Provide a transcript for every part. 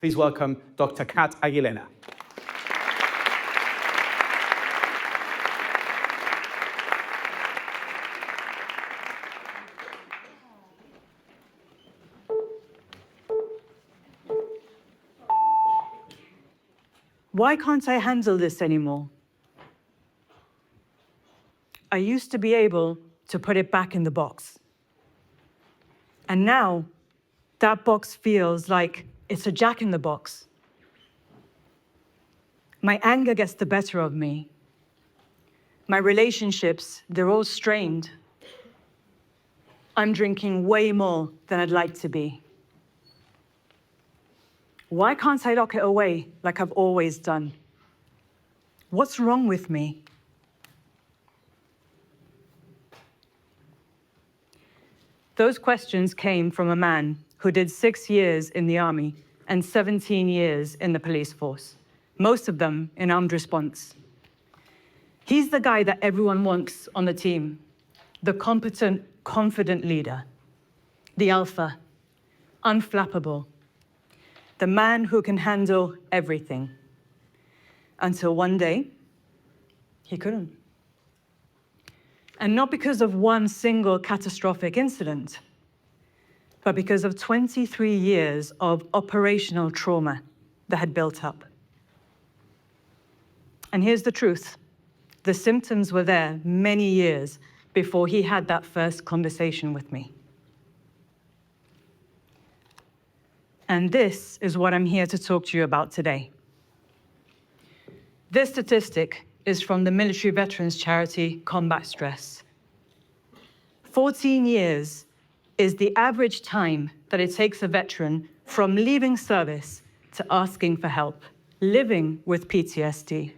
Please welcome Dr. Kat Aguilera. Why can't I handle this anymore? I used to be able to put it back in the box. And now, that box feels like it's a jack in the box. My anger gets the better of me. My relationships, they're all strained. I'm drinking way more than I'd like to be. Why can't I lock it away like I've always done? What's wrong with me? Those questions came from a man who did 6 years in the army and 17 years in the police force, most of them in armed response. He's the guy that everyone wants on the team, the competent, confident leader, the alpha, unflappable, the man who can handle everything. Until one day, he couldn't. And not because of one single catastrophic incident, but because of 23 years of operational trauma that had built up. And here's the truth. The symptoms were there many years before he had that first conversation with me. And this is what I'm here to talk to you about today. This statistic is from the military veterans charity Combat Stress. 14 years is the average time that it takes a veteran from leaving service to asking for help, living with PTSD.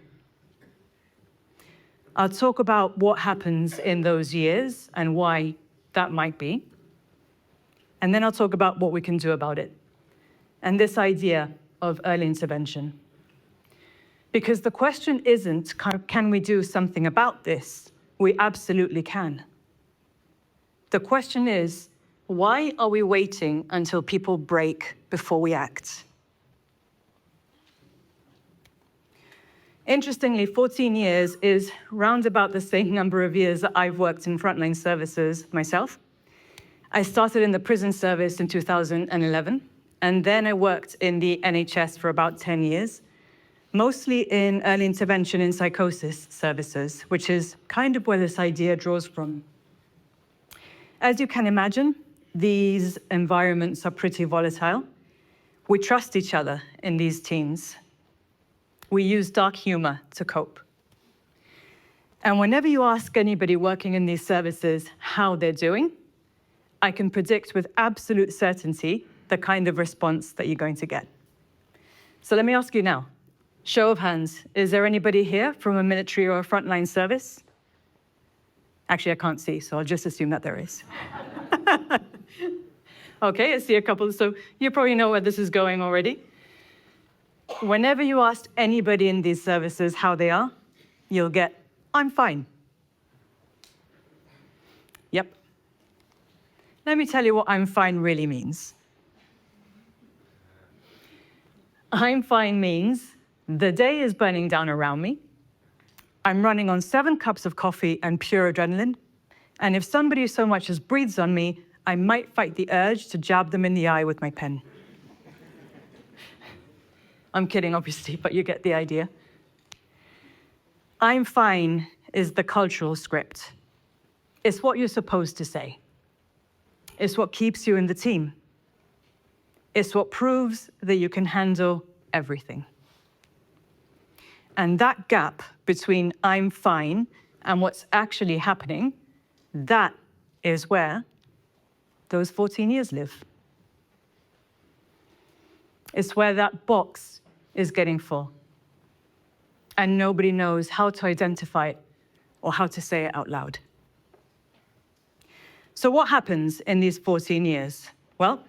I'll talk about what happens in those years and why that might be. And then I'll talk about what we can do about it, and this idea of early intervention. Because the question isn't, can we do something about this? We absolutely can. The question is, why are we waiting until people break before we act? Interestingly, 14 years is round about the same number of years that I've worked in frontline services myself. I started in the prison service in 2011, and then I worked in the NHS for about 10 years, mostly in early intervention in psychosis services, which is kind of where this idea draws from. As you can imagine, these environments are pretty volatile. We trust each other in these teams. We use dark humor to cope. And whenever you ask anybody working in these services how they're doing, I can predict with absolute certainty the kind of response that you're going to get. So let me ask you now, show of hands, is there anybody here from a military or a frontline service? Actually, I can't see, so I'll just assume that there is. Okay, I see a couple, so you probably know where this is going already. Whenever you ask anybody in these services how they are, you'll get, I'm fine. Yep. Let me tell you what I'm fine really means. I'm fine means the day is burning down around me. I'm running on 7 cups of coffee and pure adrenaline. And if somebody so much as breathes on me, I might fight the urge to jab them in the eye with my pen. I'm kidding, obviously, but you get the idea. I'm fine is the cultural script. It's what you're supposed to say. It's what keeps you in the team. It's what proves that you can handle everything. And that gap between I'm fine and what's actually happening, that is where those 14 years live. It's where that box is getting full. And nobody knows how to identify it or how to say it out loud. So what happens in these 14 years? Well,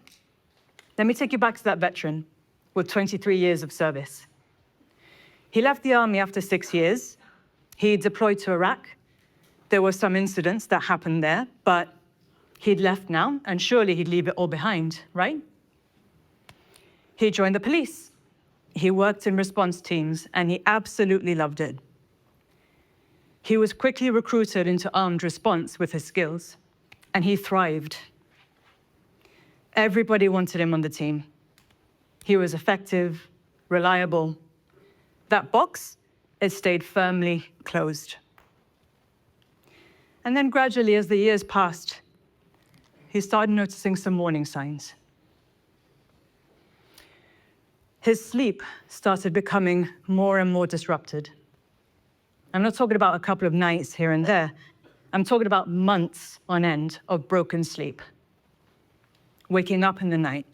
let me take you back to that veteran with 23 years of service. He left the army after 6 years. He deployed to Iraq. There were some incidents that happened there, but he'd left now, and surely he'd leave it all behind, right? He joined the police. He worked in response teams, and he absolutely loved it. He was quickly recruited into armed response with his skills, and he thrived. Everybody wanted him on the team. He was effective, reliable. That box, it stayed firmly closed. And then gradually, as the years passed, he started noticing some warning signs. His sleep started becoming more and more disrupted. I'm not talking about a couple of nights here and there. I'm talking about months on end of broken sleep. Waking up in the night,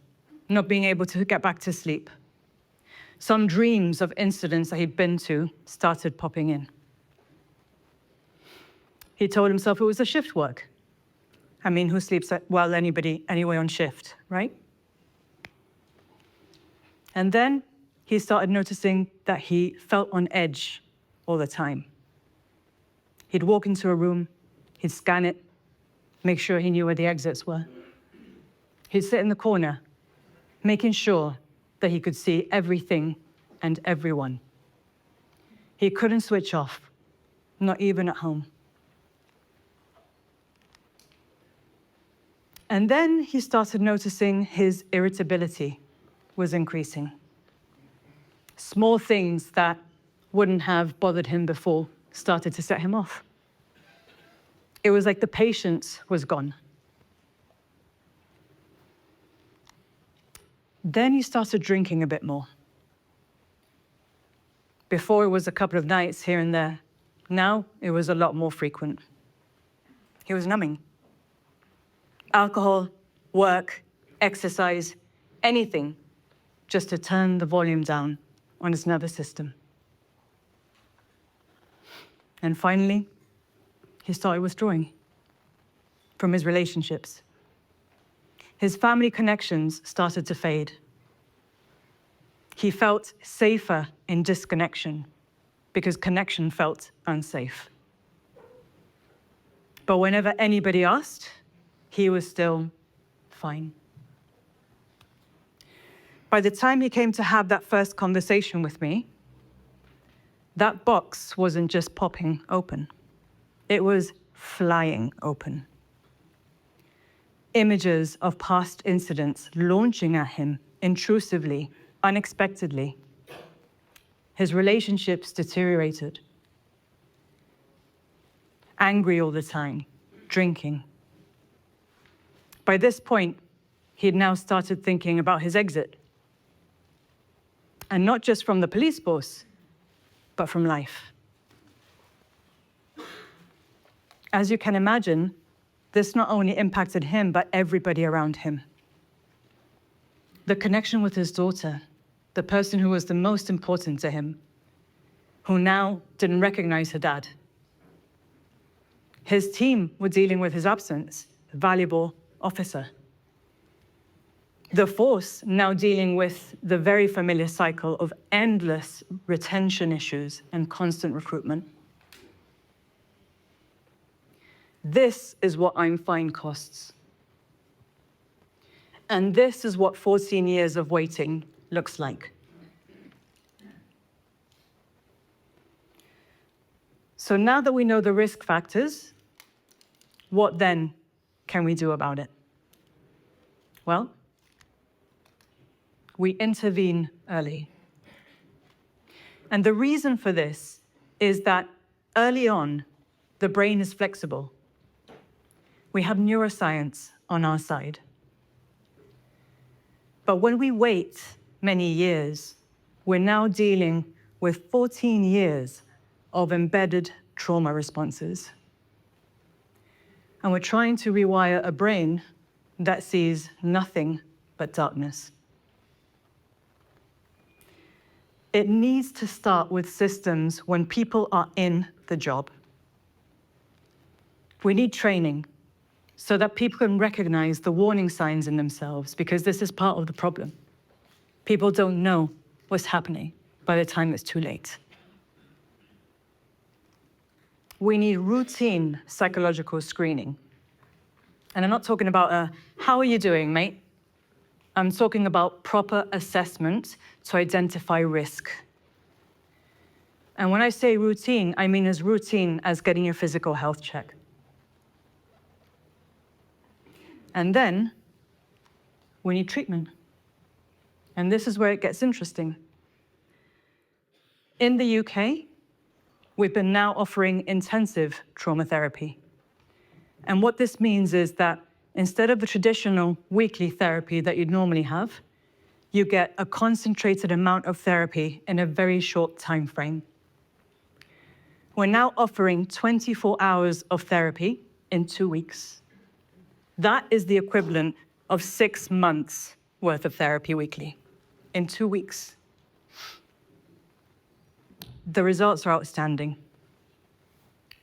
not being able to get back to sleep. Some dreams of incidents that he'd been to started popping in. He told himself it was a shift work. I mean, who sleeps well anyway on shift, right? And then he started noticing that he felt on edge all the time. He'd walk into a room, he'd scan it, make sure he knew where the exits were. He'd sit in the corner, making sure that he could see everything and everyone. He couldn't switch off, not even at home. And then he started noticing his irritability was increasing. Small things that wouldn't have bothered him before started to set him off. It was like the patience was gone. Then he started drinking a bit more. Before it was a couple of nights here and there. Now it was a lot more frequent. He was numbing. Alcohol, work, exercise, anything just to turn the volume down on his nervous system. And finally, he started withdrawing from his relationships. His family connections started to fade. He felt safer in disconnection because connection felt unsafe. But whenever anybody asked, he was still fine. By the time he came to have that first conversation with me, that box wasn't just popping open. It was flying open. Images of past incidents launching at him intrusively, unexpectedly. His relationships deteriorated. Angry all the time, drinking. By this point, he'd now started thinking about his exit. And not just from the police force, but from life. As you can imagine, this not only impacted him, but everybody around him. The connection with his daughter, the person who was the most important to him, who now didn't recognize her dad. His team were dealing with his absence, a valuable officer. The force now dealing with the very familiar cycle of endless retention issues and constant recruitment. This is what I'm fine costs. And this is what 14 years of waiting looks like. So now that we know the risk factors, what then can we do about it? Well, we intervene early. And the reason for this is that early on, the brain is flexible. We have neuroscience on our side. But when we wait many years, we're now dealing with 14 years of embedded trauma responses. And we're trying to rewire a brain that sees nothing but darkness. It needs to start with systems when people are in the job. We need training so that people can recognize the warning signs in themselves, because this is part of the problem. People don't know what's happening by the time it's too late. We need routine psychological screening. And I'm not talking about how are you doing, mate? I'm talking about proper assessment to identify risk. And when I say routine, I mean as routine as getting your physical health check. And then we need treatment. And this is where it gets interesting. In the UK, we've been now offering intensive trauma therapy. And what this means is that instead of the traditional weekly therapy that you'd normally have, you get a concentrated amount of therapy in a very short time frame. We're now offering 24 hours of therapy in 2 weeks. That is the equivalent of 6 months worth of therapy weekly in 2 weeks. The results are outstanding.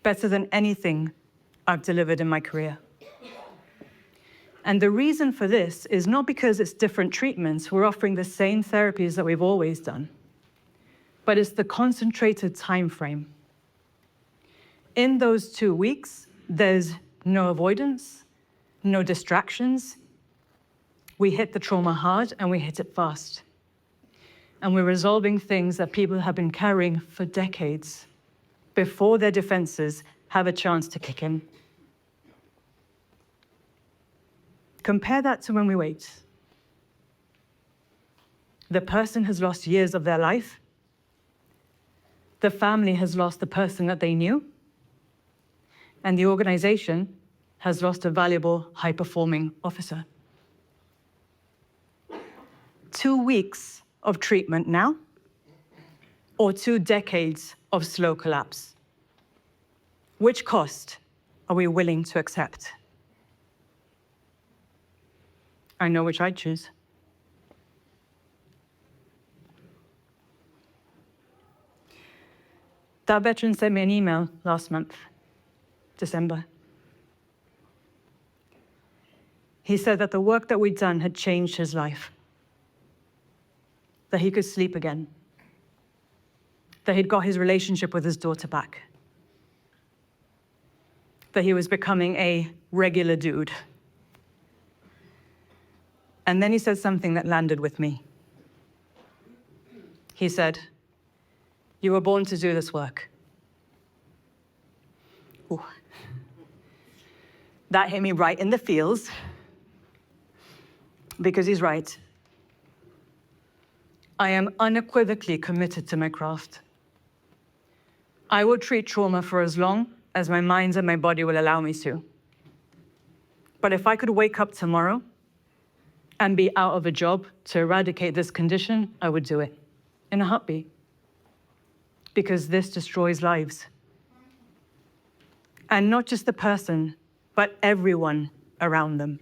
Better than anything I've delivered in my career. And the reason for this is not because it's different treatments. We're offering the same therapies that we've always done, but it's the concentrated time frame. In those 2 weeks, there's no avoidance, no distractions. We hit the trauma hard and we hit it fast. And we're resolving things that people have been carrying for decades before their defenses have a chance to kick in. Compare that to when we wait. The person has lost years of their life. The family has lost the person that they knew. And the organization has lost a valuable, high-performing officer. 2 weeks of treatment now, or 2 decades of slow collapse? Which cost are we willing to accept? I know which I'd choose. That veteran sent me an email last month, December. He said that the work that we'd done had changed his life, that he could sleep again, that he'd got his relationship with his daughter back, that he was becoming a regular dude. And then he said something that landed with me. He said, "You were born to do this work." Ooh. That hit me right in the feels, because he's right. I am unequivocally committed to my craft. I will treat trauma for as long as my mind and my body will allow me to. But if I could wake up tomorrow and be out of a job to eradicate this condition, I would do it in a heartbeat. Because this destroys lives. And not just the person, but everyone around them.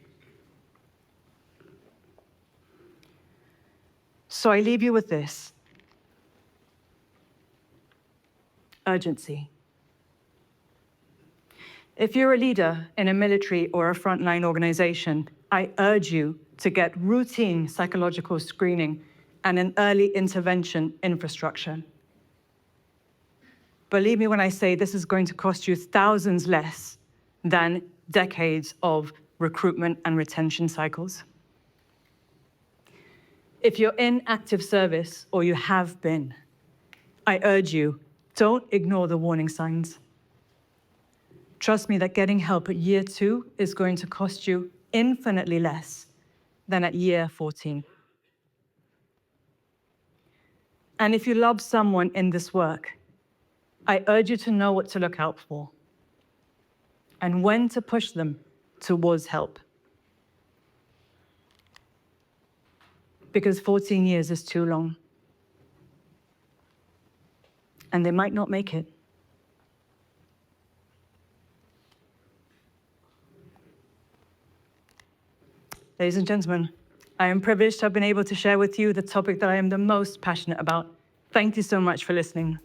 So I leave you with this. Urgency. If you're a leader in a military or a frontline organization, I urge you to get routine psychological screening and an early intervention infrastructure. Believe me when I say this is going to cost you thousands less than decades of recruitment and retention cycles. If you're in active service, or you have been, I urge you, don't ignore the warning signs. Trust me that getting help at year 2 is going to cost you infinitely less than at year 14. And if you love someone in this work, I urge you to know what to look out for and when to push them towards help. Because 14 years is too long. And they might not make it. Ladies and gentlemen, I am privileged to have been able to share with you the topic that I am the most passionate about. Thank you so much for listening.